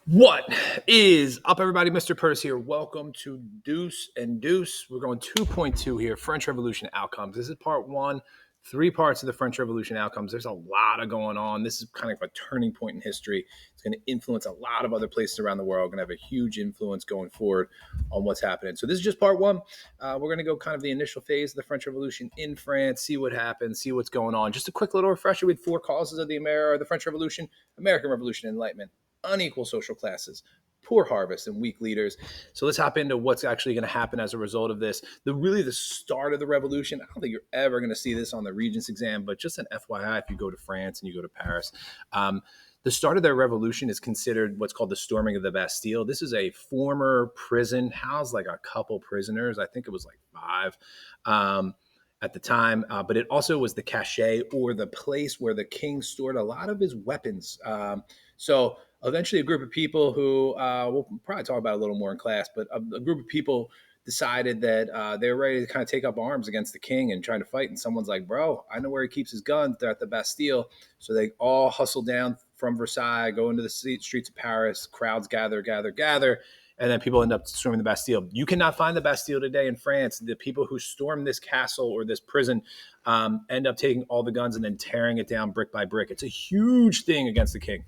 What is up, everybody? Mr. Purse here. Welcome to Deuce and Deuce. We're going 2.2 here, French Revolution outcomes. This is part one, 3 parts of the French Revolution outcomes. There's a lot of going on. This is kind of a turning point in history. It's going to influence a lot of other places around the world. Going to have a huge influence going forward on what's happening. So this is just part one. We're going to go kind of the initial phase of the French Revolution in France, see what happens, see what's going on. Just a quick little refresher with 4 causes of the French Revolution: American Revolution, Enlightenment, unequal social classes, poor harvest, and weak leaders. So let's hop into what's actually going to happen as a result of this. The start of the revolution. I don't think you're ever going to see this on the Regents exam, but just an FYI, if you go to France and you go to Paris, the start of their revolution is considered what's called the storming of the Bastille. This is a former prison, housed like a couple prisoners. I think it was like 5. At the time, but it also was the cachet, or the place where the king stored a lot of his weapons. So eventually a group of people who we'll probably talk about a little more in class, but a group of people decided that they were ready to kind of take up arms against the king and trying to fight. And someone's like, bro, I know where he keeps his guns. They're at the Bastille. So they all hustle down from Versailles, go into the streets of Paris, crowds gather. And then people end up storming the Bastille. You cannot find the Bastille today in France. The people who stormed this castle or this prison end up taking all the guns and then tearing it down brick by brick. It's a huge thing against the king.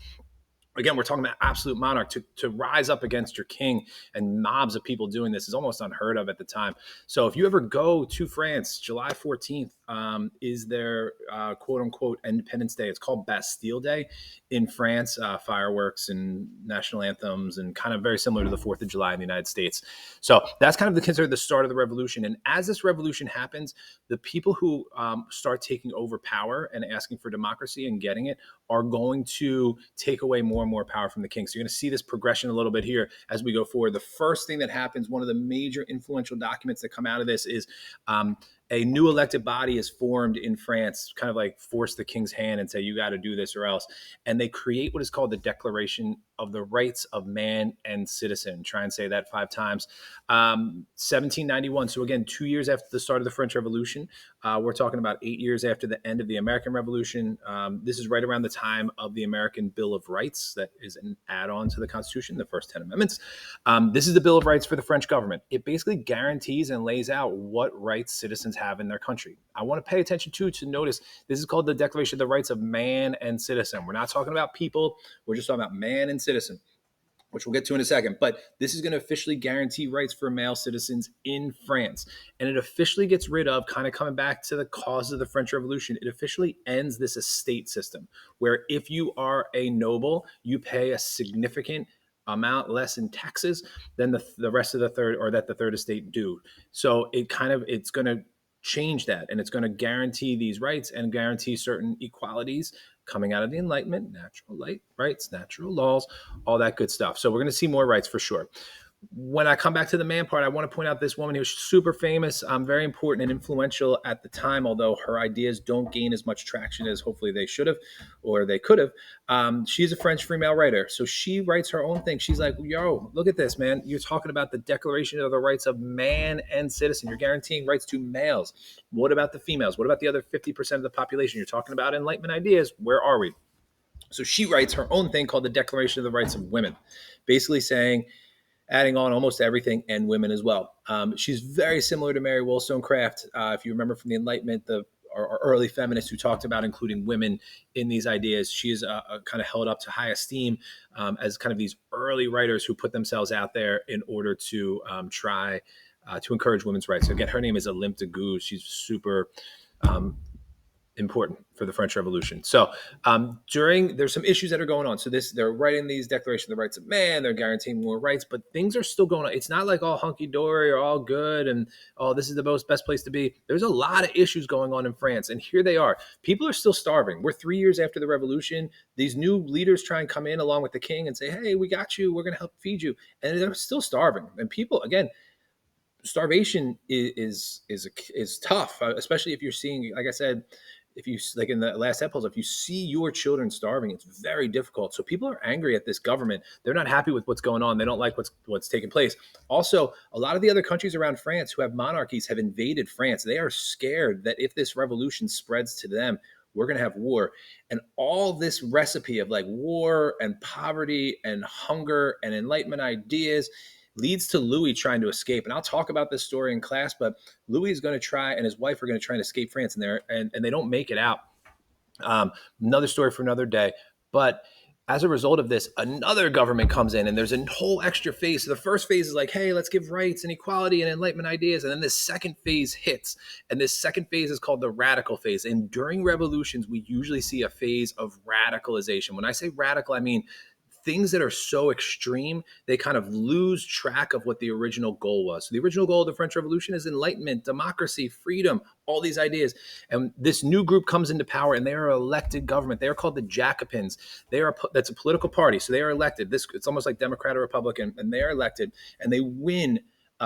Again, we're talking about absolute monarch. To rise up against your king and mobs of people doing this is almost unheard of at the time. So if you ever go to France, July 14th is their quote unquote Independence Day. It's called Bastille Day in France. Fireworks and national anthems, and kind of very similar to the 4th of July in the United States. So that's kind of considered the start of the revolution. And as this revolution happens, the people who start taking over power and asking for democracy and getting it are going to take away more and more power from the king. So you're going to see this progression a little bit here as we go forward. The first thing that happens, one of the major influential documents that come out of this is a new elected body is formed in France, kind of like force the king's hand and say, you got to do this or else. And they create what is called the Declaration of the Rights of Man and Citizen. Try and say that 5 times. 1791. So again, 2 years after the start of the French Revolution. We're talking about 8 years after the end of the American Revolution. This is right around the time of the American Bill of Rights. That is an add-on to the Constitution, the first 10 amendments. This is the Bill of Rights for the French government. It basically guarantees and lays out what rights citizens have in their country. I want to pay attention to notice this is called the Declaration of the Rights of Man and Citizen. We're not talking about people. We're just talking about man and citizen, which we'll get to in a second. But this is going to officially guarantee rights for male citizens in France. And it officially gets rid of, kind of coming back to the cause of the French Revolution, it officially ends this estate system where if you are a noble, you pay a significant amount less in taxes than the rest of the third, or that the third estate do. So it's going to change that, and it's going to guarantee these rights and guarantee certain equalities coming out of the Enlightenment, natural rights, natural laws, all that good stuff. So we're going to see more rights for sure. When I come back to the man part, I want to point out this woman who was super famous, very important and influential at the time, although her ideas don't gain as much traction as hopefully they should have or they could have. She's a French female writer. So she writes her own thing. She's like, yo, look at this, man. You're talking about the Declaration of the Rights of Man and Citizen. You're guaranteeing rights to males. What about the females? What about the other 50% of the population? You're talking about Enlightenment ideas. Where are we? So she writes her own thing called the Declaration of the Rights of Women, basically saying, adding on almost everything, and women as well. She's very similar to Mary Wollstonecraft. If you remember from the Enlightenment, our early feminists who talked about including women in these ideas, she is kind of held up to high esteem as kind of these early writers who put themselves out there in order to try to encourage women's rights. So again, her name is Olympo de Gouges. She's super important for the French Revolution. So there's some issues that are going on. So they're writing these Declaration of the Rights of Man, they're guaranteeing more rights, but things are still going on. It's not like all hunky-dory or all good and, oh, this is the best place to be. There's a lot of issues going on in France, and here they are. People are still starving. We're 3 years after the revolution. These new leaders try and come in along with the king and say, hey, we got you. We're going to help feed you. And they're still starving. And people, again, starvation is tough, especially if you're seeing, like I said, if you, like in the last episode, if you see your children starving, it's very difficult. So people are angry at this government. They're not happy with what's going on. They don't like what's taking place. Also, a lot of the other countries around France who have monarchies have invaded France. They are scared that if this revolution spreads to them, we're going to have war. And all this recipe of like war and poverty and hunger and Enlightenment ideas leads to Louis trying to escape. And I'll talk about this story in class, but Louis is going to try, and his wife are going to try and escape France, and they don't make it out. Another story for another day. But as a result of this, another government comes in, and there's a whole extra phase. So the first phase is like, hey, let's give rights and equality and Enlightenment ideas. And then this second phase hits. And this second phase is called the radical phase. And during revolutions, we usually see a phase of radicalization. When I say radical, I mean things that are so extreme, they kind of lose track of what the original goal was. So the original goal of the French Revolution is enlightenment, democracy, freedom, all these ideas. And this new group comes into power, and they are elected government. They are called the Jacobins. That's a political party. So they are elected. It's almost like Democrat or Republican, and they are elected, and they win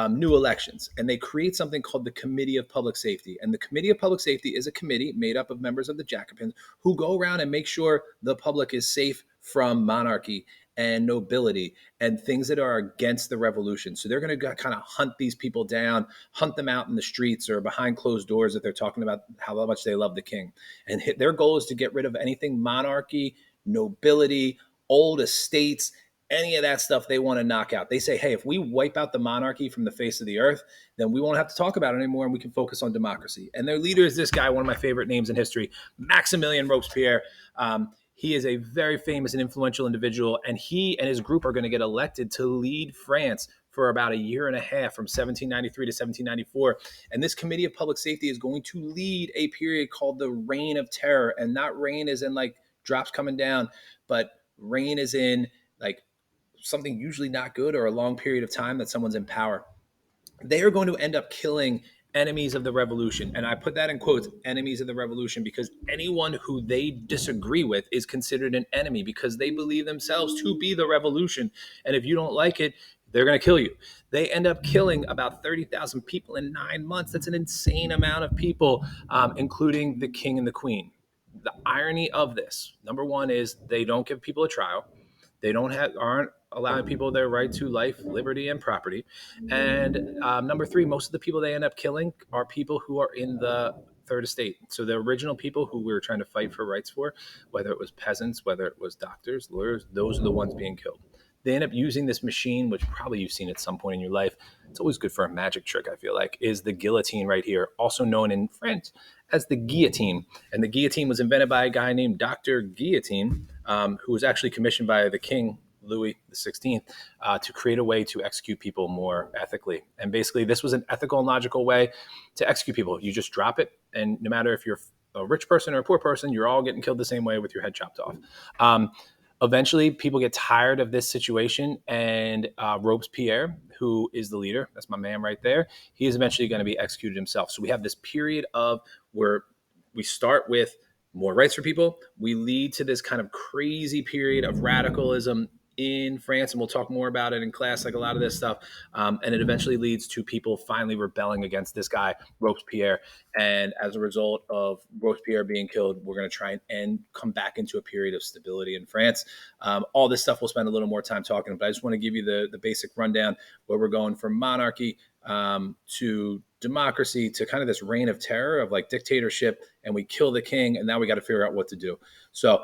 new elections, and they create something called the Committee of Public Safety. And the Committee of Public Safety is a committee made up of members of the Jacobins who go around and make sure the public is safe from monarchy and nobility and things that are against the revolution. So they're going to kind of hunt these people down, hunt them out in the streets or behind closed doors that they're talking about how much they love the king. And their goal is to get rid of anything monarchy, nobility, old estates, any of that stuff they want to knock out. They say, hey, if we wipe out the monarchy from the face of the earth, then we won't have to talk about it anymore, and we can focus on democracy. And their leader is this guy, one of my favorite names in history, Maximilien Robespierre. He is a very famous and influential individual, and he and his group are going to get elected to lead France for about a year and a half, from 1793 to 1794. And this Committee of Public Safety is going to lead a period called the Reign of Terror. And not rain as in like drops coming down, but reign as in like something usually not good or a long period of time that someone's in power. They are going to end up killing enemies of the revolution. And I put that in quotes, enemies of the revolution, because anyone who they disagree with is considered an enemy because they believe themselves to be the revolution. And if you don't like it, they're going to kill you. They end up killing about 30,000 people in 9 months. That's an insane amount of people, including the king and the queen. The irony of this, number one, is they don't give people a trial. They aren't allowing people their right to life, liberty, and property. And number three, most of the people they end up killing are people who are in the third estate. So the original people who we were trying to fight for rights for, whether it was peasants, whether it was doctors, lawyers, those are the ones being killed. They end up using this machine, which probably you've seen at some point in your life. It's always good for a magic trick, I feel like, is the guillotine right here, also known in France as the guillotine. And the guillotine was invented by a guy named Dr. Guillotine, who was actually commissioned by the king, Louis XVI, to create a way to execute people more ethically. And basically, this was an ethical and logical way to execute people. You just drop it, and no matter if you're a rich person or a poor person, you're all getting killed the same way with your head chopped off. Eventually, people get tired of this situation, and Robespierre, who is the leader, that's my man right there, he is eventually going to be executed himself. So we have this period of where we start with more rights for people. We lead to this kind of crazy period of radicalism in France, and we'll talk more about it in class, like a lot of this stuff. And it eventually leads to people finally rebelling against this guy, Robespierre. And as a result of Robespierre being killed, we're going to try and come back into a period of stability in France. All this stuff we'll spend a little more time talking, but I just want to give you the basic rundown where we're going from monarchy to democracy to kind of this reign of terror of like dictatorship, and we kill the king, and now we got to figure out what to do. So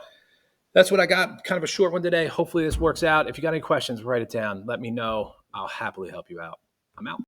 that's what I got. Kind of a short one today. Hopefully this works out. If you got any questions, write it down. Let me know. I'll happily help you out. I'm out.